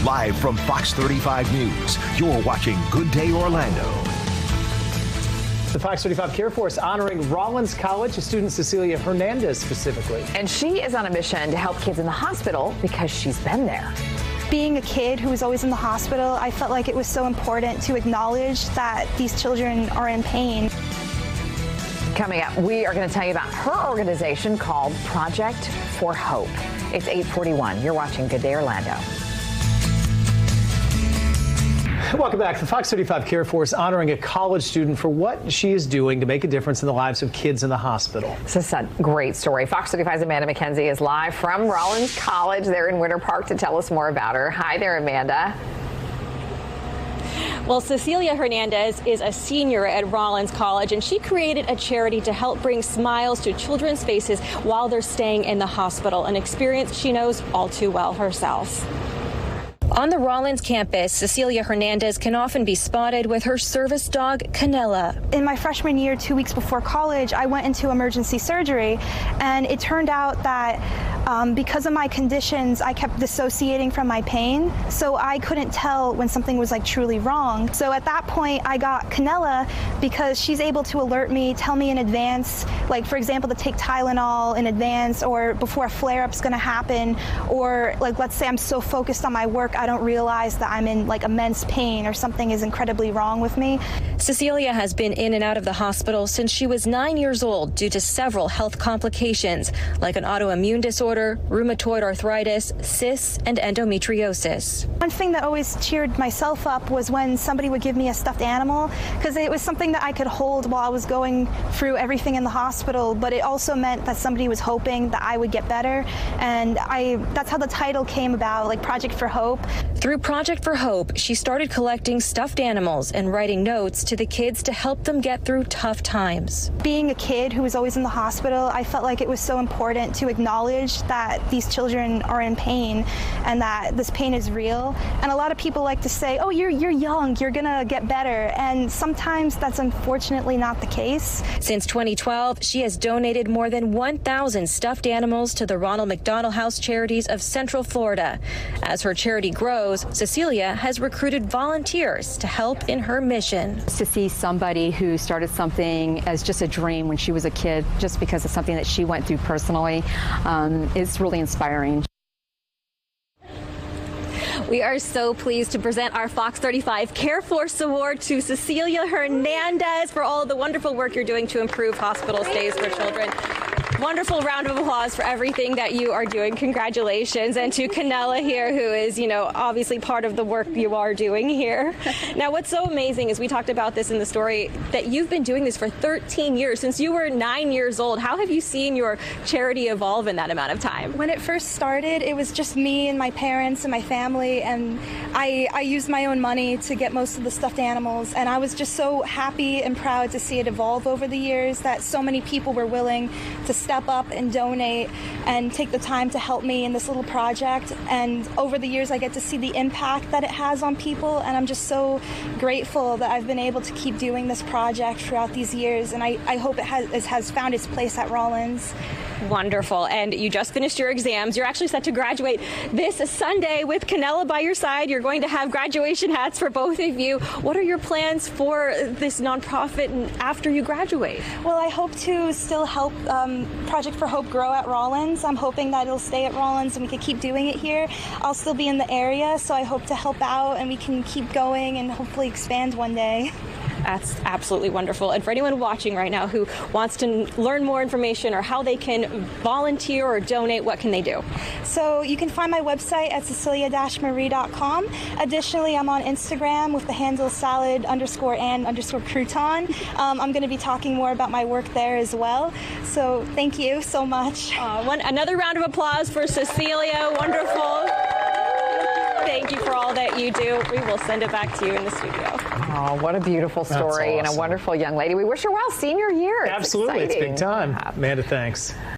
Live from Fox 35 News, you're watching Good Day Orlando. The Fox 35 Care Force honoring Rollins College student Cecilia Hernandez specifically. And she is on a mission to help kids in the hospital because she's been there. Being a kid who was always in the hospital, I felt like it was so important to acknowledge that these children are in pain. Coming up, we are going to tell you about her organization called Project for Hope. It's 8:41. You're watching Good Day Orlando. Welcome back. The Fox 35 Care Force honoring a college student for what she is doing to make a difference in the lives of kids in the hospital. This is a great story. Fox 35's Amanda McKenzie is live from Rollins College there in Winter Park to tell us more about her. Hi there, Amanda. Well, Cecilia Hernandez is a senior at Rollins College, and she created a charity to help bring smiles to children's faces while they're staying in the hospital, an experience she knows all too well herself. On the Rollins campus, Cecilia Hernandez can often be spotted with her service dog, Canella. In my freshman year, 2 weeks before college, I went into emergency surgery, and it turned out that because of my conditions, I kept dissociating from my pain, so I couldn't tell when something was like truly wrong. So at that point, I got Canella because she's able to alert me, tell me in advance, like for example, to take Tylenol in advance or before a flare-up's gonna happen, or like let's say I'm so focused on my work, I don't realize that I'm in like immense pain or something is incredibly wrong with me. Cecilia has been in and out of the hospital since she was 9 years old due to several health complications like an autoimmune disorder, rheumatoid arthritis, cysts, and endometriosis. One thing that always cheered myself up was when somebody would give me a stuffed animal, because it was something that I could hold while I was going through everything in the hospital, but it also meant that somebody was hoping that I would get better, and that's how the title came about, like Project for Hope. Through Project for Hope, she started collecting stuffed animals and writing notes to the kids to help them get through tough times. Being a kid who was always in the hospital, I felt like it was so important to acknowledge that these children are in pain and that this pain is real. And a lot of people like to say, oh, you're young, you're gonna get better. And sometimes that's unfortunately not the case. Since 2012, she has donated more than 1,000 stuffed animals to the Ronald McDonald House Charities of Central Florida. As her charity grows, Cecilia has recruited volunteers to help in her mission. To see somebody who started something as just a dream when she was a kid, just because of something that she went through personally, is really inspiring. We are so pleased to present our Fox 35 Care Force Award to Cecilia Hernandez for all of the wonderful work you're doing to improve hospital stays for children. Wonderful round of applause for everything that you are doing. Congratulations. And to Canella here, who is, obviously part of the work you are doing here. Now, what's so amazing is we talked about this in the story that you've been doing this for 13 years, since you were 9 years old. How have you seen your charity evolve in that amount of time? When it first started, it was just me and my parents and my family, and I used my own money to get most of the stuffed animals, and I was just so happy and proud to see it evolve over the years, that so many people were willing to step up and donate and take the time to help me in this little project. And over the years, I get to see the impact that it has on people, and I'm just so grateful that I've been able to keep doing this project throughout these years, and I hope it has found its place at Rollins. Wonderful. And you just finished your exams. You're actually set to graduate this Sunday with Canella by your side. You're going to have graduation hats for both of you. What are your plans for this nonprofit after you graduate? Well, I hope to still help Project for Hope grow at Rollins. I'm hoping that it'll stay at Rollins and we can keep doing it here. I'll still be in the area, so I hope to help out and we can keep going and hopefully expand one day. That's absolutely wonderful. And for anyone watching right now who wants to learn more information or how they can volunteer or donate, what can they do? So you can find my website at cecilia-marie.com. Additionally, I'm on Instagram with the handle salad_and_crouton. I'm going to be talking more about my work there as well. So thank you so much. Another round of applause for Cecilia. Wonderful. Thank you for all that you do. We will send it back to you in the studio. Oh, what a beautiful story. Awesome. And a wonderful young lady. We wish her well senior year. Absolutely. It's big time. Yeah. Amanda, thanks.